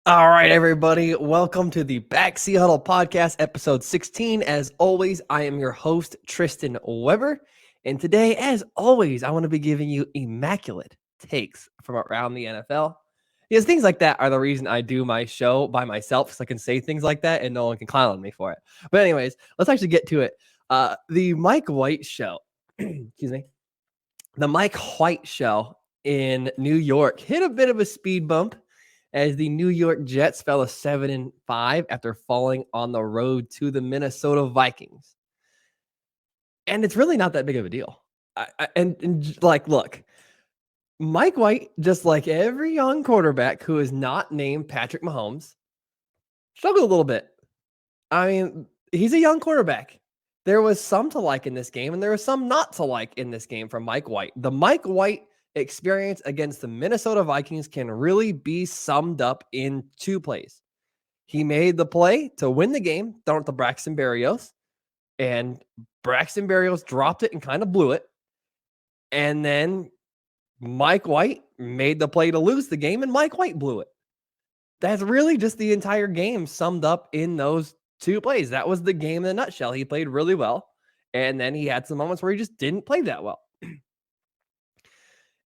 All right, everybody. Welcome to the Backseat Huddle Podcast, episode 16. As always, I am your host, Tristan Weber. And today, as always, I want to be giving you immaculate takes from around the NFL. Because things like that are the reason I do my show by myself, because I can say things like that and no one can clown on me for it. But anyways, let's actually get to it. The Mike White show, excuse me, the Mike White show in New York hit a bit of a speed bump as the New York Jets fell to 7-5 after falling on the road to the Minnesota Vikings. And it's really not that big of a deal. Look, Mike White, just like every young quarterback who is not named Patrick Mahomes, struggled a little bit. I mean, he's a young quarterback. There was some to like in this game, and there was some not to like in this game from Mike White. The Mike White experience against the Minnesota Vikings can really be summed up in two plays. He made the play to win the game, throwing it to Braxton Berrios, and Braxton Berrios dropped it and kind of blew it. And then Mike White made the play to lose the game, and Mike White blew it. That's really just the entire game summed up in those two plays. That was the game in a nutshell. He played really well, and then he had some moments where he just didn't play that well.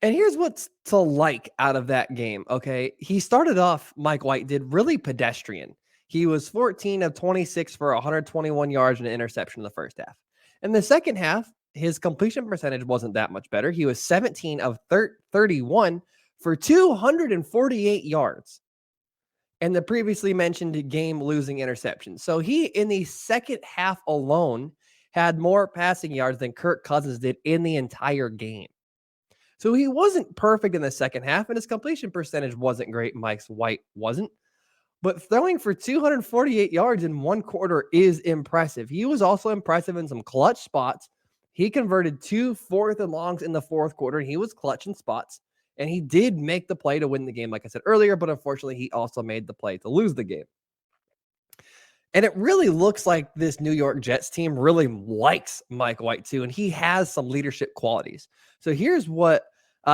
And here's what's to like out of that game, okay? He started off, Mike White did really pedestrian. He was 14 of 26 for 121 yards and an interception in the first half. In the second half, his completion percentage wasn't that much better. He was 17 of 31 for 248 yards. And the previously mentioned game-losing interception. So he, in the second half alone, had more passing yards than Kirk Cousins did in the entire game. So he wasn't perfect in the second half, and his completion percentage wasn't great. Mike White wasn't. But throwing for 248 yards in one quarter is impressive. He was also impressive in some clutch spots. He converted 2 4th and longs in the fourth quarter, and he was clutch in spots. And he did make the play to win the game, like I said earlier, but unfortunately, he also made the play to lose the game. And it really looks like this New York Jets team really likes Mike White too, and he has some leadership qualities. So here's what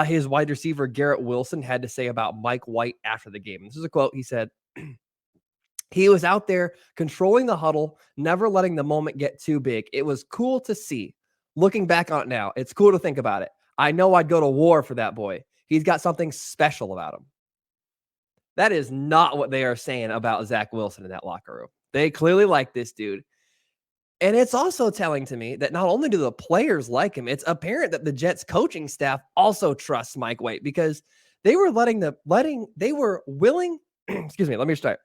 his wide receiver, Garrett Wilson, had to say about Mike White after the game. This is a quote. He said, "He was out there controlling the huddle, never letting the moment get too big. It was cool to see. Looking back on it now, it's cool to think about it. I know I'd go to war for that boy. He's got something special about him." That is not what they are saying about Zach Wilson in that locker room. They clearly like this dude. And it's also telling to me that not only do the players like him, it's apparent that the Jets coaching staff also trusts Mike White, because they were they were willing, excuse me, let me start.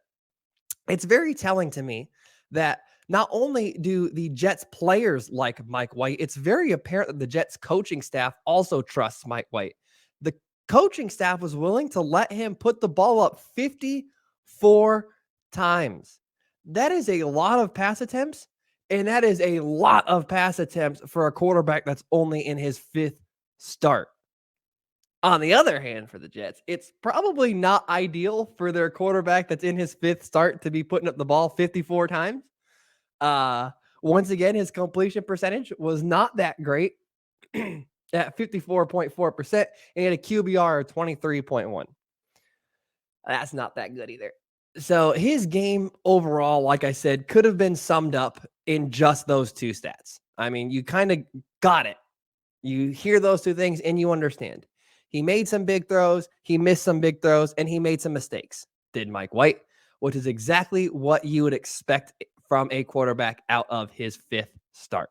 It's very telling to me that not only do the Jets players like Mike White, it's very apparent that the Jets coaching staff also trusts Mike White. The coaching staff was willing to let him put the ball up 54 times. That is a lot of pass attempts, and that is a lot of pass attempts for a quarterback that's only in his 5th start. On the other hand, for the Jets, it's probably not ideal for their quarterback that's in his 5th start to be putting up the ball 54 times. Once again, his completion percentage was not that great at 54.4%, and he had a QBR of 23.1. That's not that good either. So his game overall, like I said, could have been summed up in just those two stats. I mean, you kind of got it. You hear those two things and you understand. He made some big throws, he missed some big throws, and he made some mistakes, did Mike White, which is exactly what you would expect from a quarterback out of his 5th start.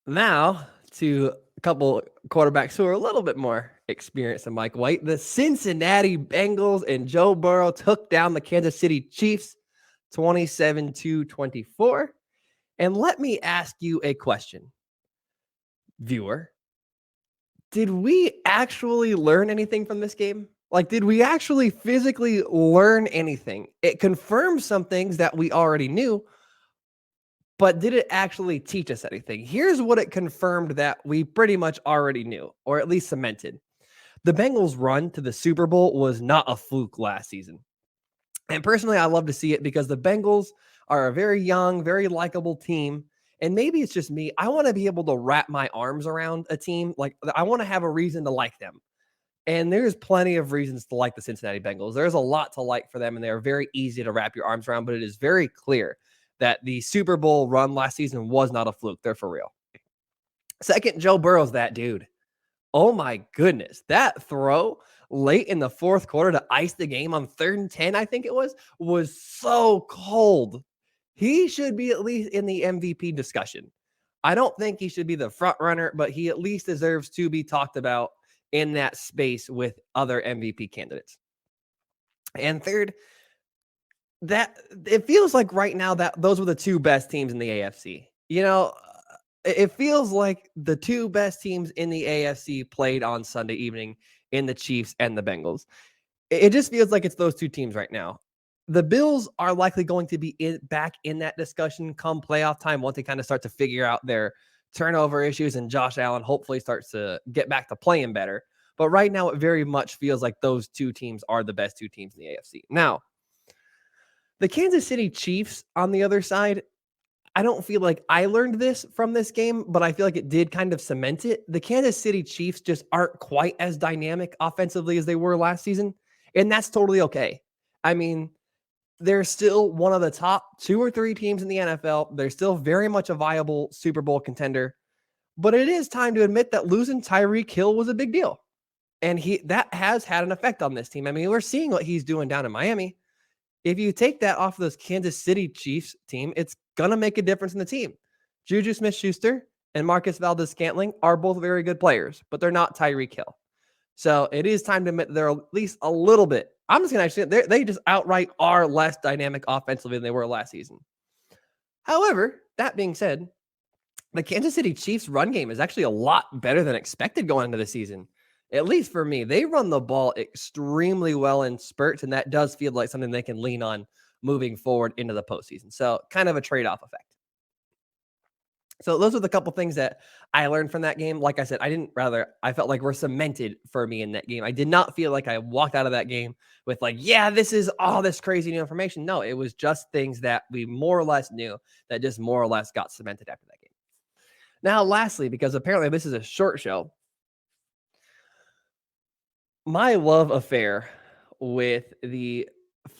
Now to a couple quarterbacks who are a little bit more experienced than Mike White. The Cincinnati Bengals and Joe Burrow took down the Kansas City Chiefs 27-24. And let me ask you a question, viewer. Did we actually learn anything from this game? Like, did we actually physically learn anything? It confirms some things that we already knew, but did it actually teach us anything? Here's what it confirmed that we pretty much already knew, or at least cemented. The Bengals' run to the Super Bowl was not a fluke last season. And personally, I love to see it because the Bengals are a very young, very likable team. And maybe it's just me. I want to be able to wrap my arms around a team. Like, I want to have a reason to like them. And there's plenty of reasons to like the Cincinnati Bengals. There's a lot to like for them, and they're very easy to wrap your arms around, but it is very clear that the Super Bowl run last season was not a fluke. They're for real. Second, Joe Burrow's that dude. Oh my goodness. That throw late in the fourth quarter to ice the game on 3rd and 10, I think it was so cold. He should be at least in the MVP discussion. I don't think he should be the front runner, but he at least deserves to be talked about in that space with other MVP candidates. And third, that it feels like right now that those were the two best teams in the AFC. It feels like the two best teams in the AFC played on Sunday evening in the Chiefs and the Bengals. It just feels like it's those two teams right now. The Bills are likely going to be back in that discussion come playoff time once they kind of start to figure out their turnover issues and Josh Allen hopefully starts to get back to playing better. But right now, it very much feels like those two teams are the best two teams in the AFC. Now, the Kansas City Chiefs on the other side, I don't feel like I learned this from this game, but I feel like it did kind of cement it. The Kansas City Chiefs just aren't quite as dynamic offensively as they were last season, and that's totally okay. I mean, they're still one of the top 2 or 3 teams in the NFL. They're still very much a viable Super Bowl contender, but it is time to admit that losing Tyreek Hill was a big deal, and that has had an effect on this team. I mean, we're seeing what he's doing down in Miami. If you take that off of this Kansas City Chiefs team, it's going to make a difference in the team. Juju Smith-Schuster and Marcus Valdes-Scantling are both very good players, but they're not Tyreek Hill. So it is time to admit they're at least a little bit. I'm just going to actually, they just outright are less dynamic offensively than they were last season. However, that being said, the Kansas City Chiefs run game is actually a lot better than expected going into the season. At least for me, they run the ball extremely well in spurts, and that does feel like something they can lean on moving forward into the postseason. So kind of a trade-off effect. So those are the couple things that I learned from that game. Like I said, I felt like were cemented for me in that game. I did not feel like I walked out of that game with like, yeah, this is all this crazy new information. No, it was just things that we more or less knew that just more or less got cemented after that game. Now, lastly, because apparently this is a short show, my love affair with the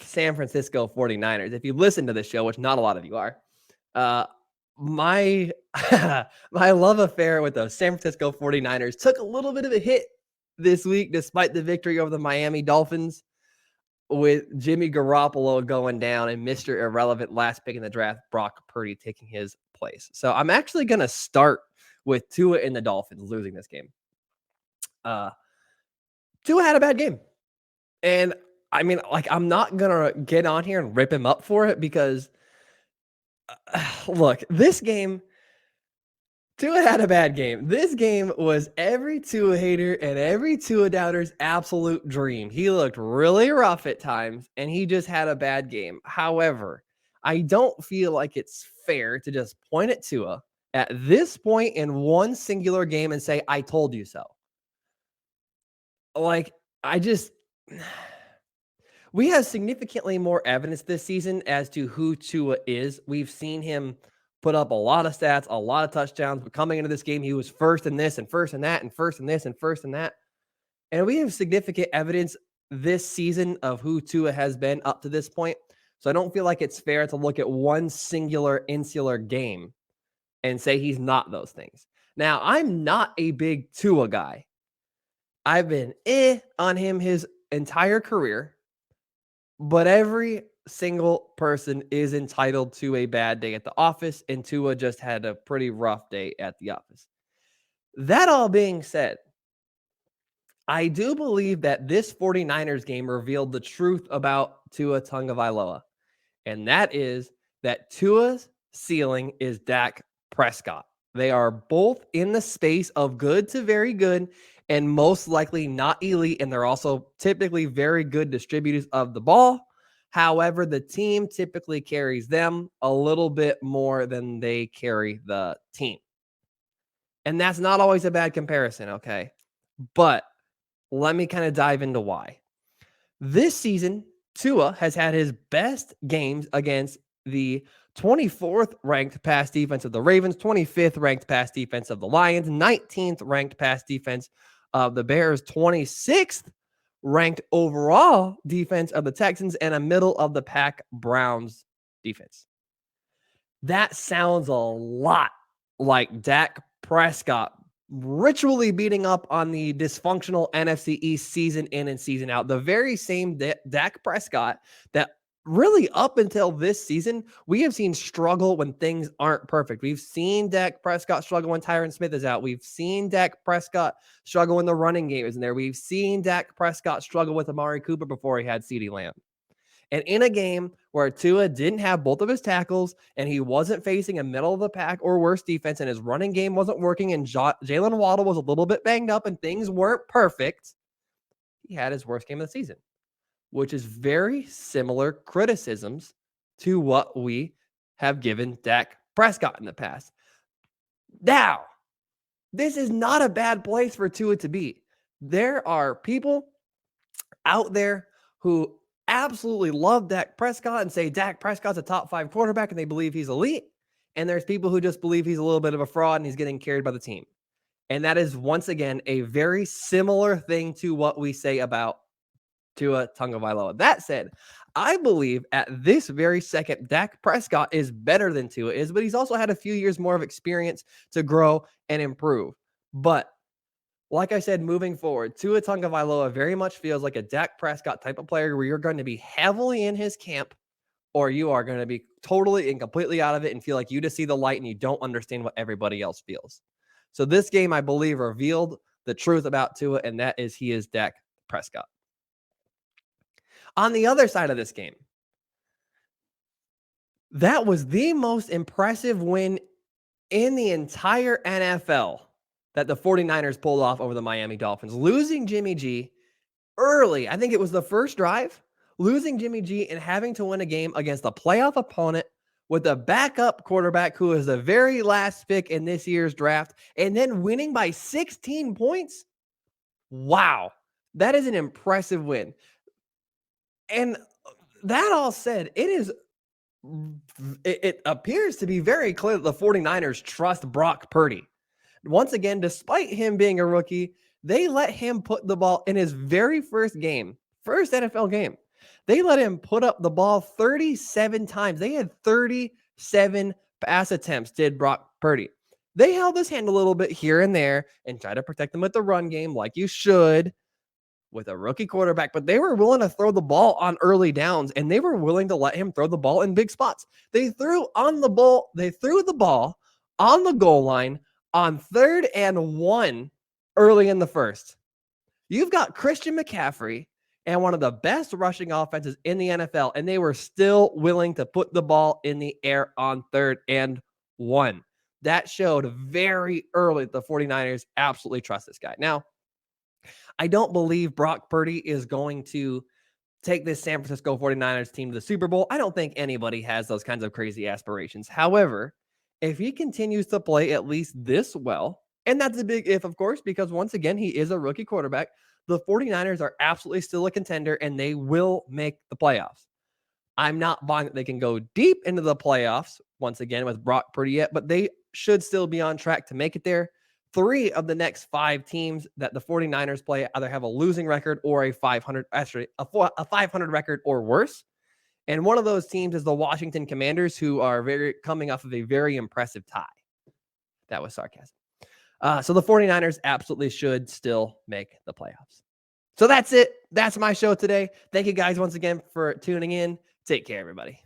San Francisco 49ers, if you listen to this show, which not a lot of you are, my love affair with the San Francisco 49ers took a little bit of a hit this week, despite the victory over the Miami Dolphins, with Jimmy Garoppolo going down and Mr. Irrelevant last pick in the draft, Brock Purdy taking his place. So I'm actually going to start with Tua and the Dolphins losing this game. Tua had a bad game. And I mean, like, I'm not going to get on here and rip him up for it because, look, this game, Tua had a bad game. This game was every Tua hater and every Tua doubter's absolute dream. He looked really rough at times, and he just had a bad game. However, I don't feel like it's fair to just point at Tua at this point in one singular game and say, I told you so. Like, we have significantly more evidence this season as to who Tua is. We've seen him put up a lot of stats, a lot of touchdowns, but coming into this game, he was first in this and first in that and first in this and first in that. And we have significant evidence this season of who Tua has been up to this point. So I don't feel like it's fair to look at one singular insular game and say he's not those things. Now, I'm not a big Tua guy. I've been on him his entire career, but every single person is entitled to a bad day at the office, and Tua just had a pretty rough day at the office. That all being said, I do believe that this 49ers game revealed the truth about Tua Tagovailoa, and that is that Tua's ceiling is Dak Prescott. They are both in the space of good to very good and most likely not elite, and they're also typically very good distributors of the ball. However, the team typically carries them a little bit more than they carry the team. And that's not always a bad comparison, okay? But let me kind of dive into why. This season, Tua has had his best games against the 24th ranked pass defense of the Ravens, 25th ranked pass defense of the Lions, 19th ranked pass defense of the Bears, 26th ranked overall defense of the Texans, and a middle of the pack Browns defense. That sounds a lot like Dak Prescott ritually beating up on the dysfunctional NFC East season in and season out. The very same Dak Prescott that really up until this season, we have seen struggle when things aren't perfect. We've seen Dak Prescott struggle when Tyron Smith is out. We've seen Dak Prescott struggle when the running game is in there. We've seen Dak Prescott struggle with Amari Cooper before he had CeeDee Lamb. And in a game where Tua didn't have both of his tackles and he wasn't facing a middle of the pack or worse defense and his running game wasn't working and Jalen Waddle was a little bit banged up and things weren't perfect, he had his worst game of the season, which is very similar criticisms to what we have given Dak Prescott in the past. Now, this is not a bad place for Tua to be. There are people out there who absolutely love Dak Prescott and say Dak Prescott's a top 5 quarterback and they believe he's elite. And there's people who just believe he's a little bit of a fraud and he's getting carried by the team. And that is once again a very similar thing to what we say about Tua Tagovailoa. That said, I believe at this very second, Dak Prescott is better than Tua is, but he's also had a few years more of experience to grow and improve. But like I said, moving forward, Tua Tagovailoa very much feels like a Dak Prescott type of player where you're going to be heavily in his camp or you are going to be totally and completely out of it and feel like you just see the light and you don't understand what everybody else feels. So this game, I believe, revealed the truth about Tua, and that is he is Dak Prescott. On the other side of this game, that was the most impressive win in the entire NFL that the 49ers pulled off over the Miami Dolphins, losing Jimmy G early. I think it was the first drive, losing Jimmy G and having to win a game against a playoff opponent with a backup quarterback who is the very last pick in this year's draft, and then winning by 16 points. Wow. That is an impressive win. And that all said, it appears to be very clear that the 49ers trust Brock Purdy. Once again, despite him being a rookie, they let him put the ball in his very first NFL game. They let him put up the ball 37 times. They had 37 pass attempts, did Brock Purdy. They held his hand a little bit here and there and tried to protect him with the run game like you should with a rookie quarterback, but they were willing to throw the ball on early downs and they were willing to let him throw the ball in big spots. They threw the ball on the goal line on 3rd and 1 early in the first. You've got Christian McCaffrey and one of the best rushing offenses in the NFL, and they were still willing to put the ball in the air on 3rd and 1. That showed very early that the 49ers absolutely trust this guy. Now, I don't believe Brock Purdy is going to take this San Francisco 49ers team to the Super Bowl. I don't think anybody has those kinds of crazy aspirations. However, if he continues to play at least this well, and that's a big if, of course, because once again, he is a rookie quarterback, the 49ers are absolutely still a contender and they will make the playoffs. I'm not buying that they can go deep into the playoffs once again with Brock Purdy yet, but they should still be on track to make it there. 3 of the next 5 teams that the 49ers play either have a losing record or a 500 record or worse. And one of those teams is the Washington Commanders, who are coming off of a very impressive tie. That was sarcasm. So the 49ers absolutely should still make the playoffs. So that's it. That's my show today. Thank you guys once again for tuning in. Take care, everybody.